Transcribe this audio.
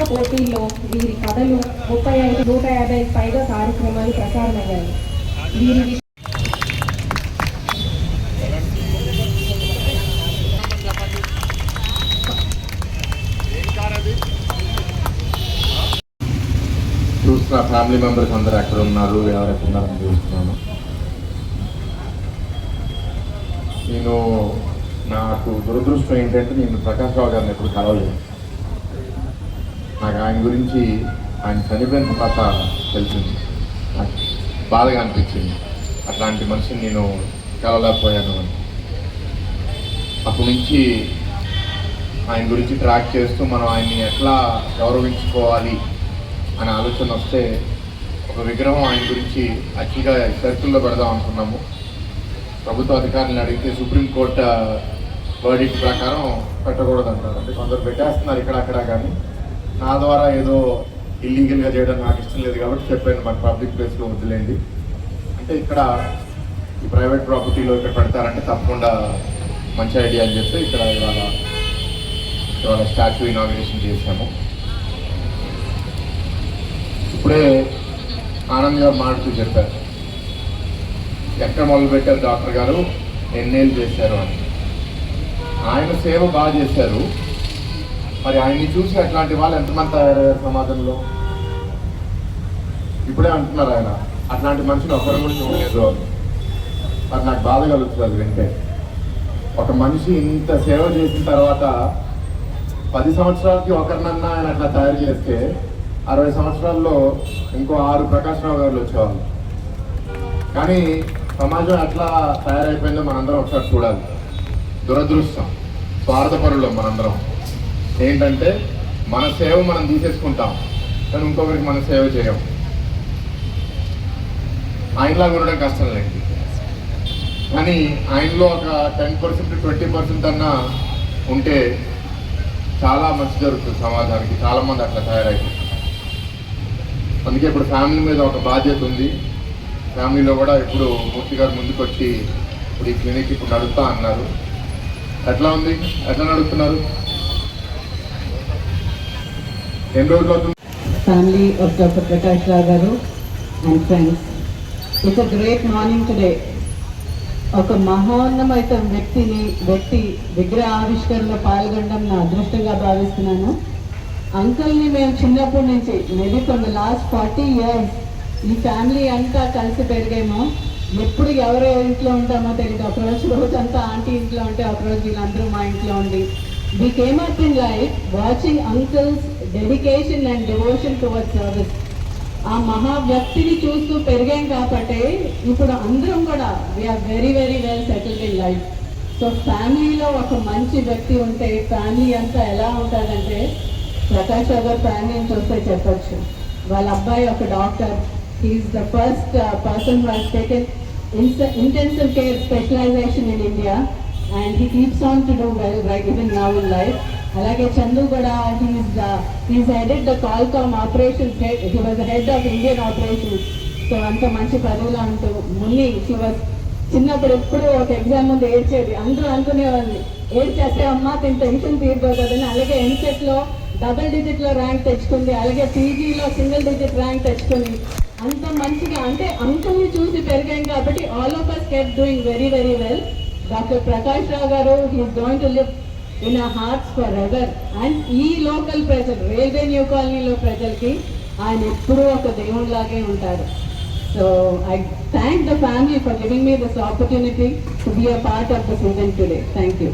పోటీల్లో వీరి కథలు 35-150 పైగా కార్యక్రమాలు ప్రసారమయ్యాయి. వీరి చూస్తున్న ఫ్యామిలీ మెంబర్స్ అందరూ ఎక్కడ ఉన్నారు, ఎవరెక్కడ ఉన్నారని చూస్తున్నాను. నేను నాకు దురదృష్టం ఏంటంటే నేను ప్రకాష్ రావు గారిని ఎప్పుడు కలవలేదు. నాకు ఆయన గురించి ఆయన చనిపోయిన తర్వాత తెలిసింది. నాకు బాధగా అనిపించింది, అట్లాంటి మనిషిని నేను కలవలేకపోయాను అని. అప్పటి నుంచి ఆయన గురించి ట్రాక్ చేస్తూ మనం ఆయన్ని ఎట్లా గౌరవించుకోవాలి అనే ఆలోచన వస్తే ఒక విగ్రహం ఆయన గురించి యాక్చువల్గా సర్కిల్లో పెడదాం అనుకున్నాము. ప్రభుత్వ అధికారులను అడిగితే సుప్రీంకోర్టు వర్డిక్ట్ ప్రకారం పెట్టకూడదు అంటారు. అంటే కొందరు పెట్టేస్తున్నారు ఇక్కడక్కడ, కానీ నా ద్వారా ఏదో ఇల్లీగల్గా చేయడం నాకు ఇష్టం లేదు కాబట్టి చెప్పాను, మన పబ్లిక్ ప్లేస్లో వదిలేండి అంటే. ఇక్కడ ఈ ప్రైవేట్ ప్రాపర్టీలో ఇక్కడ పెడతారంటే తప్పకుండా మంచి ఐడియా అని చెప్పి ఇక్కడ ఇవాళ స్టాచ్యూ ఇనాగ్రేషన్ చేశాము. ఇప్పుడే ఆనంద్ గారు మాట్లాడుతూ చెప్పారు, ఎక్కడ మొదలుపెట్టారు డాక్టర్ గారు, ఎన్నేళ్ళు చేశారు అని. ఆయన సేవ బాగా చేశారు. మరి ఆయన్ని చూసి అట్లాంటి వాళ్ళు ఎంతమంది తయారయ్యారు సమాజంలో? ఇప్పుడే అంటున్నారు ఆయన అట్లాంటి మనిషిని ఒకరు కూడా చూడలేదు అని. మరి నాకు బాధ కలుగుతుంది అది వింటే. ఒక మనిషి ఇంత సేవ చేసిన తర్వాత 10 సంవత్సరాలకి ఒకరినన్నా ఆయన అట్లా తయారు చేస్తే 60 సంవత్సరాల్లో ఇంకో 6 ప్రకాష్ రావు గారు వచ్చేవాళ్ళు. కానీ సమాజం ఎట్లా తయారైపోయిందో మనందరం ఒకసారి చూడాలి. దురదృష్టం, స్వార్థపరులు మనందరం. ఏంటంటే మన సేవ మనం తీసేసుకుంటాం, కానీ ఇంకొకరికి మన సేవ చేయం. ఆయనలాగా ఉండడం కష్టం లేదు, కానీ ఆయనలో ఒక 10% 20% అన్నా ఉంటే చాలా మంచి జరుగుతుంది సమాజానికి. చాలామంది అట్లా తయారైపోతుంది. అందుకే ఇప్పుడు ఫ్యామిలీ మీద ఒక బాధ్యత ఉంది. ఫ్యామిలీలో కూడా ఇప్పుడు మూర్తి గారు ముందుకు వచ్చి ఇప్పుడు ఈ క్లినిక్ ఇప్పుడు నడుపుతా అన్నారు. ఎట్లా ఉంది, ఎట్లా నడుపుతున్నారు, ఎన్ని రోజులు అవుతుంది? Family of doctor Prakash Rao గారు and friends, it's a great morning today. ఒక మహోన్నమైన వ్యక్తి విగ్రహ ఆవిష్కరణలో పాల్గొనడం నా అదృష్టంగా భావిస్తున్నాను. అంకుల్ని మేము చిన్నప్పటి నుంచి maybe from the last 40 years ఈ ఫ్యామిలీ అంతా కలిసి పెరిగాము. ఎప్పుడు ఎవరో ఇంట్లో ఉంటామో తెలియదు. ఒకరోజు అంతా ఆంటీ ఇంట్లో ఉంటే ఒకరోజు వీళ్ళందరూ మా ఇంట్లో ఉండి we came up in life watching uncle's dedication and devotion towards service. ఆ మహా వ్యక్తిని చూస్తూ పెరిగాం కాబట్టి ఇప్పుడు అందరం కూడా we are very very well settled in life. So ఫ్యామిలీలో ఒక మంచి వ్యక్తి ఉంటే ఫ్యామిలీ అంతా ఎలా ఉంటుందంటే, ప్రకాష్ రావు గారు ఫ్యామిలీని చూస్తే చెప్పచ్చు. వాళ్ళ అబ్బాయి ఒక doctor. He is the first person who has taken intensive care specialization in India and he keeps on to do well right even now in life. Alage Chandu kuda he's headed the Qualcomm operations head. He was the head of Indian operations. So anta manchi padula antu munni she was చిన్నప్పుడు ఎప్పుడు ఒక exam ముందు ఏడ్చేది. అందరూ అనుకునేవాళ్ళు ఏడ్చేస్తే అమ్మ తిని tension తీరిపోతుందని. అలాగే ఎంసెట్లో డబుల్ డిజిట్లో ర్యాంక్ తెచ్చుకుంది. అలాగే పీజీలో సింగిల్ డిజిట్ ర్యాంక్ తెచ్చుకుంది. అంత మంచిగా అంటే అంకుల్ని చూసి పెరిగాం కాబట్టి all of us kept doing very very well. Doctor Prakash Rao garu he's going to live in our hearts forever. And ఈ లోకల్ ప్రజలు, రైల్వే న్యూ కాలనీలో ప్రజలకి ఆయన ఎప్పుడూ ఒక దేవుడిలాగే ఉంటారు. So I thank the family for giving me this opportunity to be a part of this event today. Thank you.